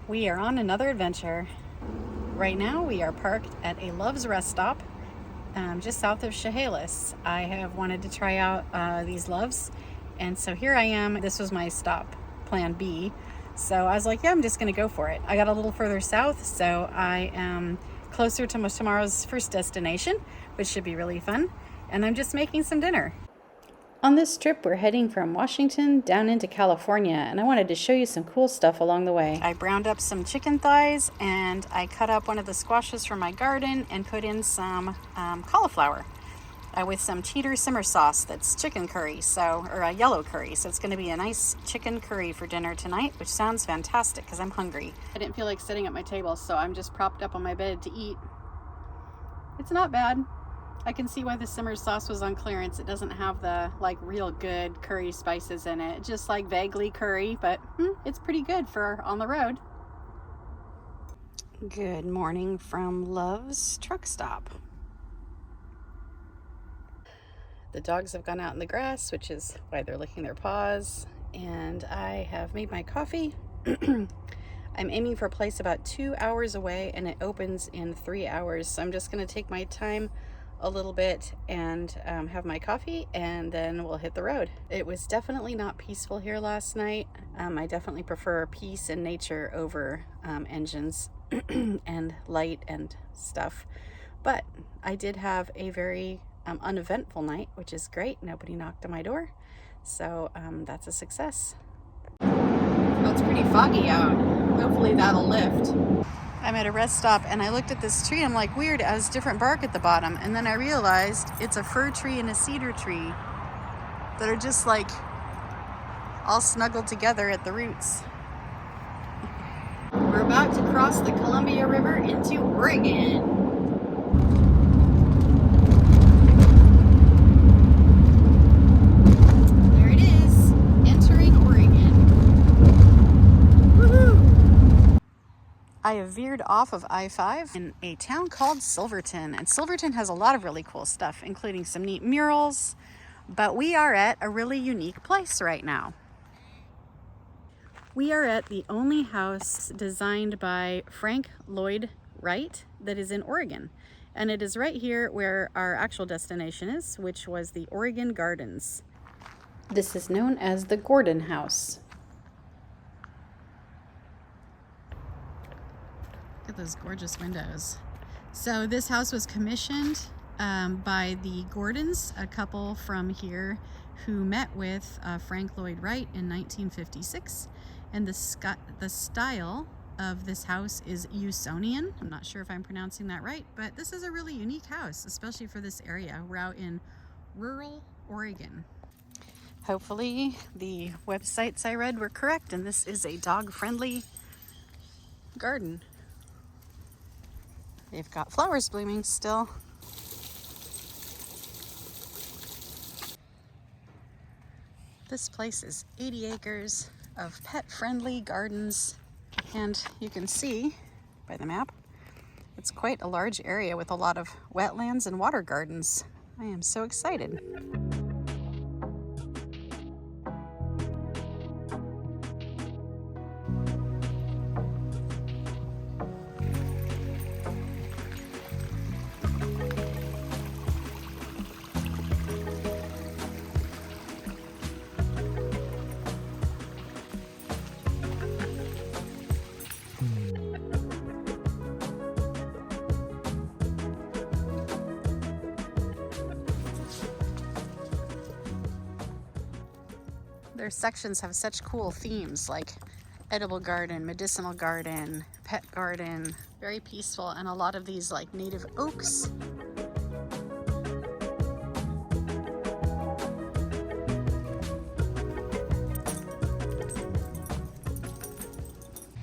We are on another adventure. Right now we are parked at a Love's rest stop just south of Chehalis. I have wanted to try out these Loves, and so here I am. This was my stop, plan B. So I was like, yeah, I'm just gonna go for it. I got a little further south, so I am closer to tomorrow's first destination, which should be really fun. And I'm just making some dinner. On this trip, we're heading from Washington down into California, and I wanted to show you some cool stuff along the way. I browned up some chicken thighs, and I cut up one of the squashes from my garden and put in some cauliflower with some cheater simmer sauce that's chicken curry, or a yellow curry. So it's going to be a nice chicken curry for dinner tonight, which sounds fantastic because I'm hungry. I didn't feel like sitting at my table, so I'm just propped up on my bed to eat. It's not bad. I can see why the simmer sauce was on clearance. It doesn't have the real good curry spices in it. Just vaguely curry, but it's pretty good for on the road. Good morning from Love's truck stop. The dogs have gone out in the grass, which is why they're licking their paws. And I have made my coffee. I'm aiming for a place about 2 hours away, and it opens in 3 hours. So I'm just going to take my time a little bit and have my coffee, and then we'll hit the road. It was definitely not peaceful here last night. I definitely prefer peace and nature over engines and light and stuff. But I did have a very uneventful night, which is great. Nobody knocked on my door. So that's a success. Oh, it's pretty foggy out. Hopefully that'll lift. I'm at a rest stop and I looked at this tree. I'm like, weird, it has different bark at the bottom. And then I realized it's a fir tree and a cedar tree that are just all snuggled together at the roots. We're about to cross the Columbia River into Oregon. There it is, entering Oregon. Woohoo! I have veered off of I-5 in a town called Silverton, and Silverton has a lot of really cool stuff, including some neat murals, but we are at a really unique place right now. We are at the only house designed by Frank Lloyd Wright that is in Oregon, and it is right here where our actual destination is, which was the Oregon Gardens. This is known as the Gordon House. Look at those gorgeous windows. So this house was commissioned by the Gordons, a couple from here who met with Frank Lloyd Wright in 1956. And the style of this house is Usonian. I'm not sure if I'm pronouncing that right, but this is a really unique house, especially for this area. We're out in rural Oregon. Hopefully the websites I read were correct, and this is a dog-friendly garden. They've got flowers blooming still. This place is 80 acres of pet-friendly gardens, and you can see by the map, it's quite a large area with a lot of wetlands and water gardens. I am so excited. Their sections have such cool themes, like edible garden, medicinal garden, pet garden, very peaceful, and a lot of these native oaks.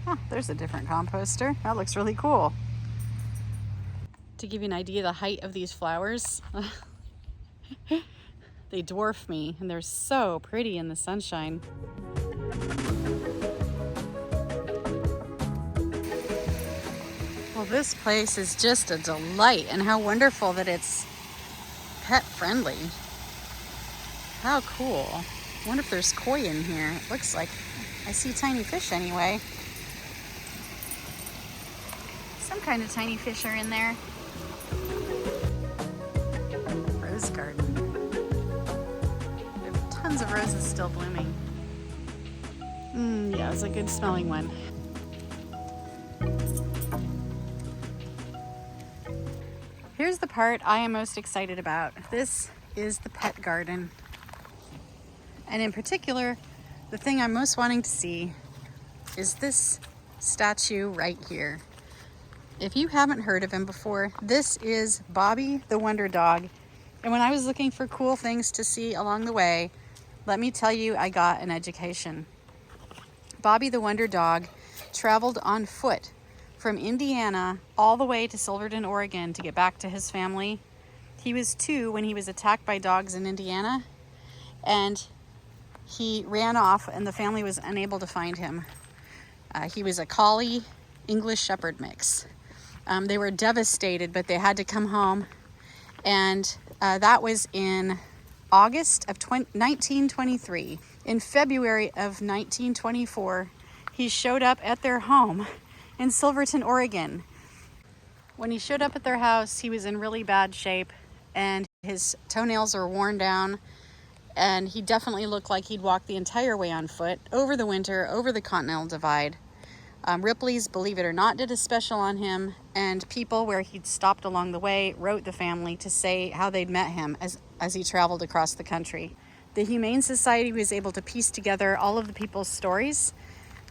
Oh, there's a different composter. That looks really cool. To give you an idea of the height of these flowers, they dwarf me, and they're so pretty in the sunshine. Well, this place is just a delight, and how wonderful that it's pet friendly. How cool. I wonder if there's koi in here. It looks like I see tiny fish anyway. Some kind of tiny fish are in there. Rose garden. There are tons of roses still blooming. Yeah, it's a good smelling one. Here's the part I am most excited about. This is the pet garden. And in particular, the thing I'm most wanting to see is this statue right here. If you haven't heard of him before, this is Bobby the Wonder Dog. And when I was looking for cool things to see along the way, let me tell you, I got an education. Bobby the Wonder Dog traveled on foot from Indiana all the way to Silverton, Oregon to get back to his family. He was 2 when he was attacked by dogs in Indiana, and he ran off and the family was unable to find him. He was a collie English Shepherd mix. They were devastated, but they had to come home, and that was in August of 1923. In February of 1924, he showed up at their home in Silverton, Oregon. When he showed up at their house, he was in really bad shape and his toenails are worn down, and he definitely looked like he'd walked the entire way on foot over the winter, over the Continental Divide. Ripley's, believe it or not, did a special on him, and people where he'd stopped along the way wrote the family to say how they'd met him as he traveled across the country. The Humane Society was able to piece together all of the people's stories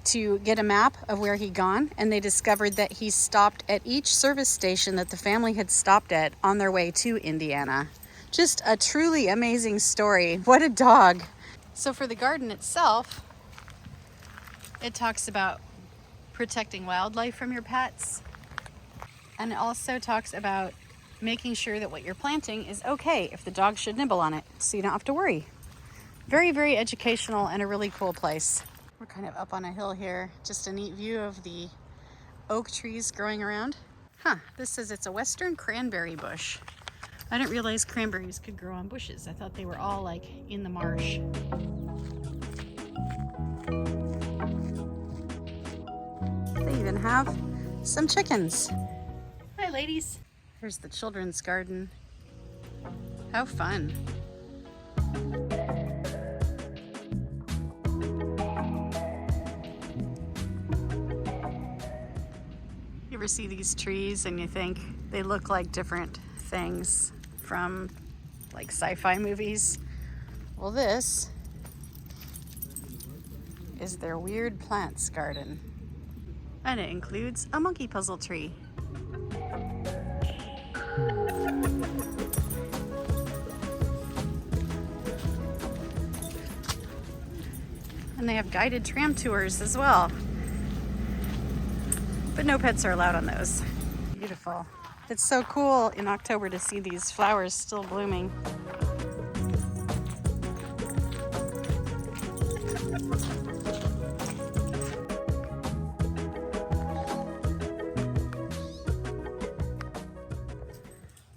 to get a map of where he'd gone, and they discovered that he stopped at each service station that the family had stopped at on their way to Indiana. Just a truly amazing story. What a dog. So for the garden itself, it talks about protecting wildlife from your pets, and it also talks about making sure that what you're planting is okay if the dog should nibble on it, so you don't have to worry. Very, very educational and a really cool place. We're kind of up on a hill here. Just a neat view of the oak trees growing around. This says it's a western cranberry bush. I didn't realize cranberries could grow on bushes. I thought they were all like in the marsh. They even have some chickens. Hi, ladies. Here's the children's garden. How fun. You ever see these trees and you think they look like different things from like sci-fi movies? Well, this is their weird plants garden. And it includes a monkey puzzle tree. And they have guided tram tours as well. But no pets are allowed on those. Beautiful. It's so cool in October to see these flowers still blooming.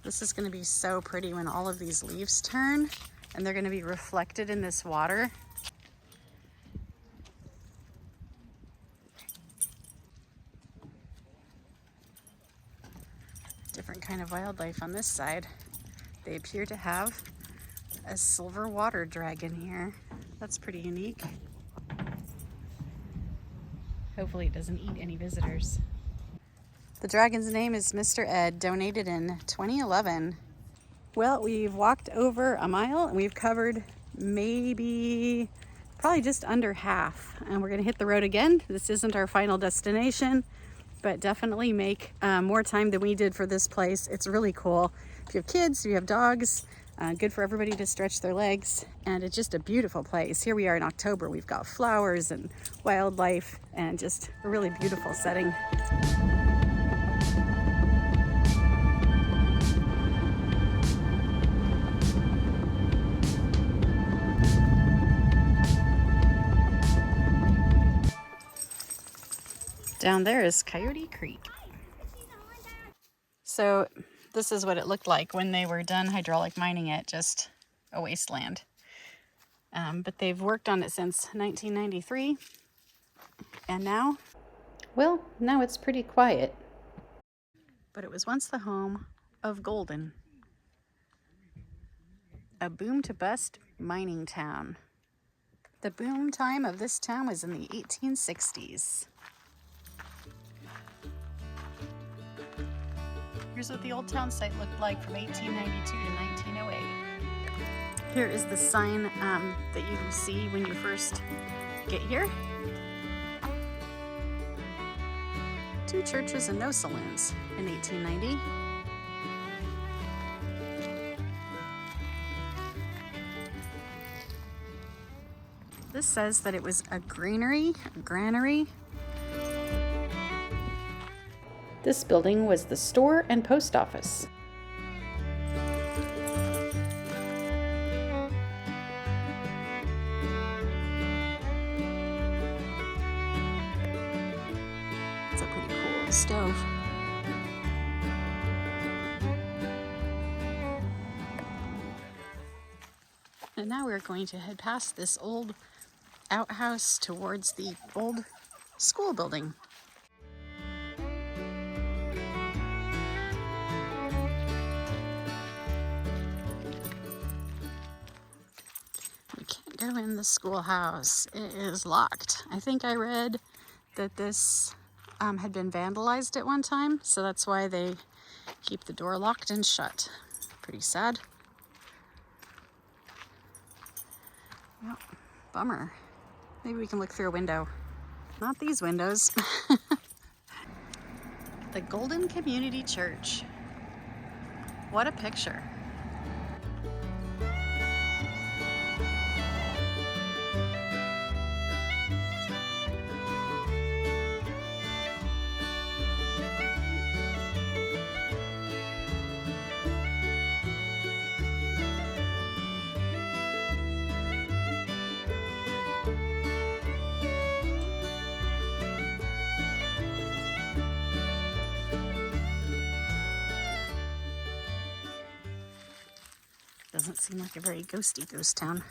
This is going to be so pretty when all of these leaves turn and they're going to be reflected in this water. Different kind of wildlife on this side. They appear to have a silver water dragon here. That's pretty unique. Hopefully it doesn't eat any visitors. The dragon's name is Mr. Ed, donated in 2011. Well, we've walked over a mile and we've covered probably just under half. And we're gonna hit the road again. This isn't our final destination, but definitely make more time than we did for this place. It's really cool. If you have kids, if you have dogs, good for everybody to stretch their legs. And it's just a beautiful place. Here we are in October. We've got flowers and wildlife and just a really beautiful setting. Down there is Coyote Creek. So this is what it looked like when they were done hydraulic mining it, just a wasteland. But they've worked on it since 1993, and now it's pretty quiet. but it was once the home of Golden, a boom to bust mining town. The boom time of this town was in the 1860s. Here's what the old town site looked like from 1892 to 1908. Here is the sign that you see when you first get here. 2 churches and no saloons in 1890. This says that it was a granary. This building was the store and post office. It's a pretty cool stove. And now we're going to head past this old outhouse towards the old school building. We can't go in the schoolhouse. It is locked. I think I read that this had been vandalized at one time, so that's why they keep the door locked and shut. Pretty sad. Yep. Bummer. Maybe we can look through a window. Not these windows. The Golden Community Church. What a picture. Doesn't seem like a very ghosty ghost town.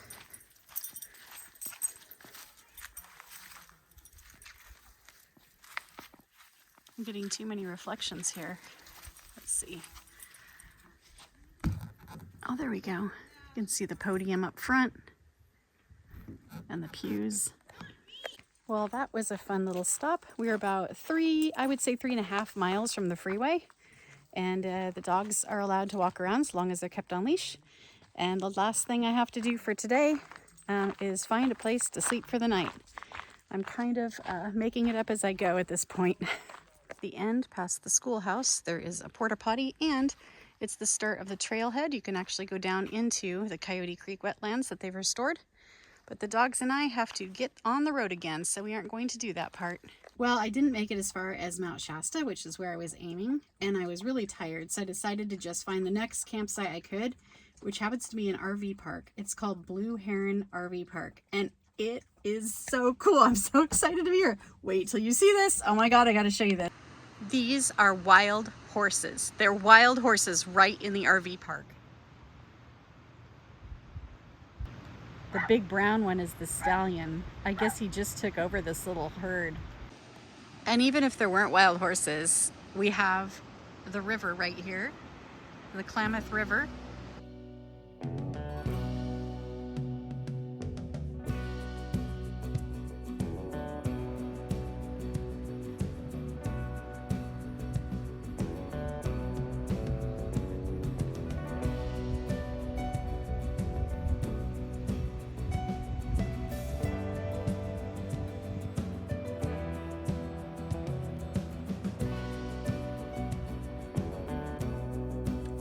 I'm getting too many reflections here. Let's see. Oh, there we go. You can see the podium up front and the pews. Well, that was a fun little stop. We were about 3.5 miles from the freeway. And the dogs are allowed to walk around as long as they're kept on leash. And the last thing I have to do for today is find a place to sleep for the night. I'm kind of making it up as I go at this point. At the end, past the schoolhouse, there is a porta potty, and it's the start of the trailhead. You can actually go down into the Coyote Creek wetlands that they've restored. But the dogs and I have to get on the road again, so we aren't going to do that part. Well, I didn't make it as far as Mount Shasta, which is where I was aiming, and I was really tired, so I decided to just find the next campsite I could, which happens to be an RV park. It's called Blue Heron RV Park, and it is so cool. I'm so excited to be here. Wait till you see this. Oh my God, I gotta show you this. These are wild horses. They're wild horses right in the RV park. The big brown one is the stallion. I guess he just took over this little herd. And even if there weren't wild horses, we have the river right here, the Klamath River.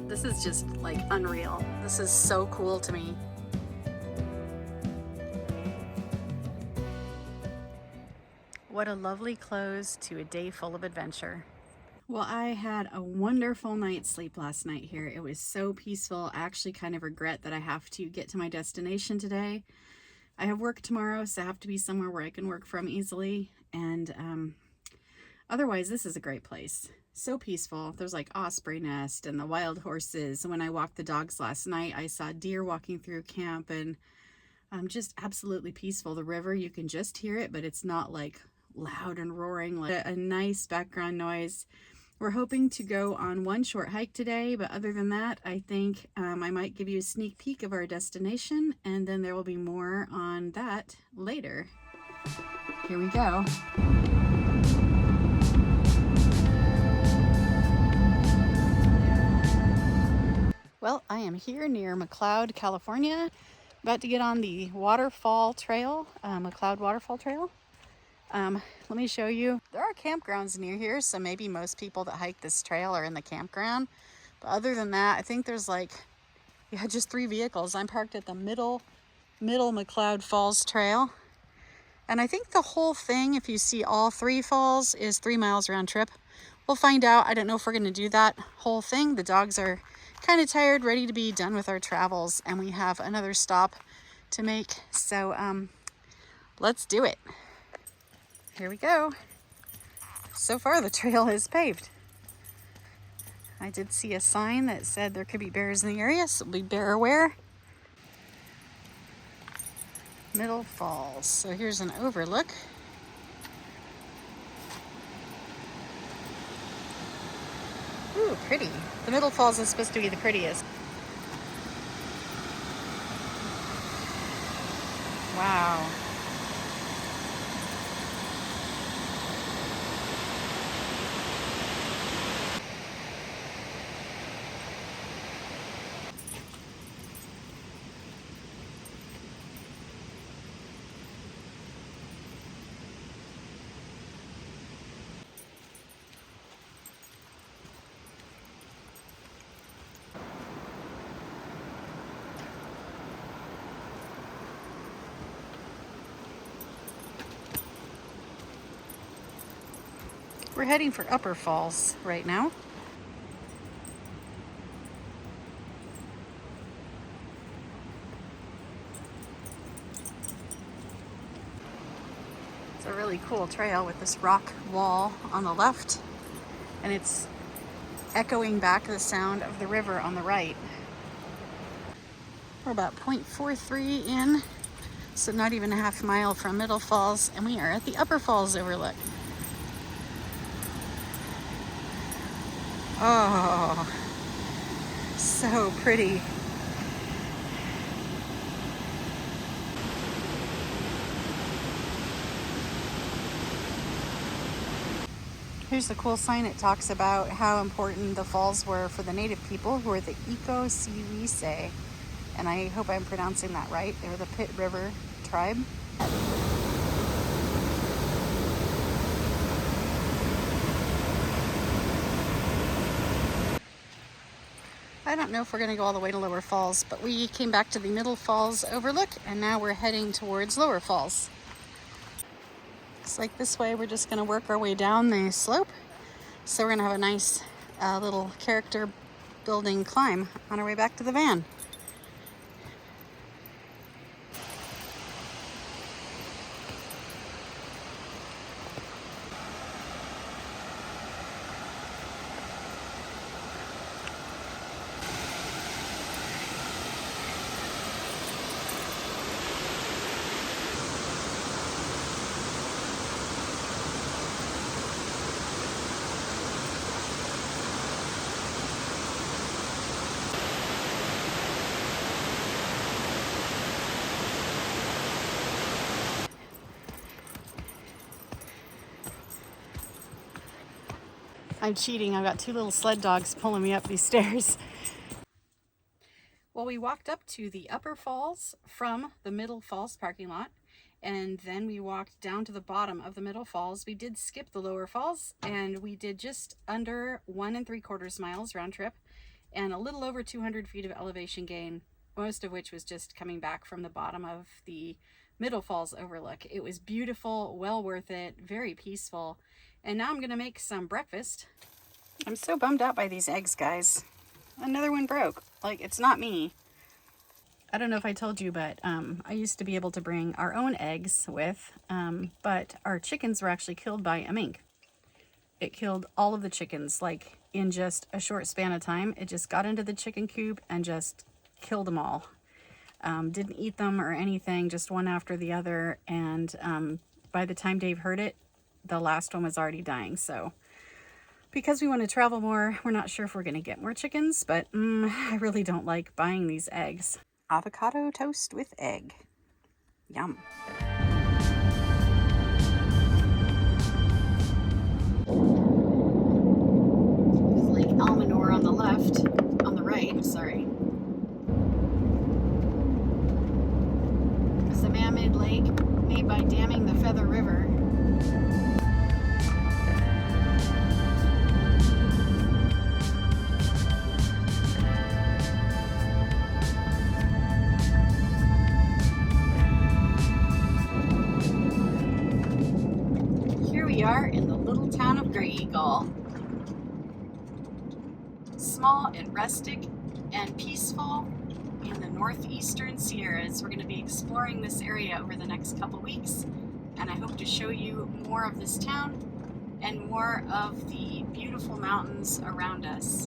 This is just like unreal. This is so cool to me. What a lovely close to a day full of adventure. Well, I had a wonderful night's sleep last night here. It was so peaceful. I actually kind of regret that I have to get to my destination today. I have work tomorrow, so I have to be somewhere where I can work from easily. And otherwise, this is a great place. So peaceful. There's like osprey nest and the wild horses. When I walked the dogs last night, I saw deer walking through camp, and just absolutely peaceful. The river, you can just hear it, but it's not like loud and roaring, like a nice background noise. We're hoping to go on one short hike today, but other than that, I think I might give you a sneak peek of our destination, and then there will be more on that later. Here we go. Well, I am here near McLeod, California, about to get on the waterfall trail, McLeod Waterfall Trail. Let me show you. There are campgrounds near here, so maybe most people that hike this trail are in the campground. But other than that, I think there's like, just 3 vehicles. I'm parked at the middle McLeod Falls Trail. And I think the whole thing, if you see all 3 falls, is 3 miles round trip. We'll find out. I don't know if we're going to do that whole thing. The dogs are kind of tired, ready to be done with our travels, and we have another stop to make. So let's do it. Here we go. So far the trail is paved. I did see a sign that said there could be bears in the area, so be bear aware. Middle Falls. So here's an overlook. Ooh, pretty. The Middle Falls is supposed to be the prettiest. Wow. We're heading for Upper Falls right now. It's a really cool trail with this rock wall on the left, and it's echoing back the sound of the river on the right. We're about 0.43 in, so not even a half mile from Middle Falls, and we are at the Upper Falls overlook. Oh, so pretty. Here's the cool sign. It talks about how important the falls were for the native people, who are the Iko-Siwise. And I hope I'm pronouncing that right. They were the Pit River tribe. I don't know if we're going to go all the way to Lower Falls, but we came back to the Middle Falls overlook, and now we're heading towards Lower Falls. Looks like this way we're just going to work our way down the slope. So we're going to have a nice little character building climb on our way back to the van. I'm cheating. I've got 2 little sled dogs pulling me up these stairs. Well, we walked up to the Upper Falls from the Middle Falls parking lot, and then we walked down to the bottom of the Middle Falls. We did skip the Lower Falls, and we did just under 1 3/4 miles round trip, and a little over 200 feet of elevation gain, most of which was just coming back from the bottom of the Middle Falls overlook. It was beautiful, well worth it, very peaceful. And now I'm gonna make some breakfast. I'm so bummed out by these eggs, guys. Another one broke. Like, it's not me. I don't know if I told you, but I used to be able to bring our own eggs with, but our chickens were actually killed by a mink. It killed all of the chickens, like in just a short span of time. It just got into the chicken coop and just killed them all. Didn't eat them or anything, just one after the other. And by the time Dave heard it, the last one was already dying. So Because we want to travel more, we're not sure if we're going to get more chickens, but I really don't like buying these eggs. Avocado toast with egg. Yum. There's Lake Almanor on the left, on the right, sorry. It's a man-made lake made by damming the Feather River. We are in the little town of Dreya. Small and rustic and peaceful in the northeastern Sierras. We're going to be exploring this area over the next couple weeks, and I hope to show you more of this town and more of the beautiful mountains around us.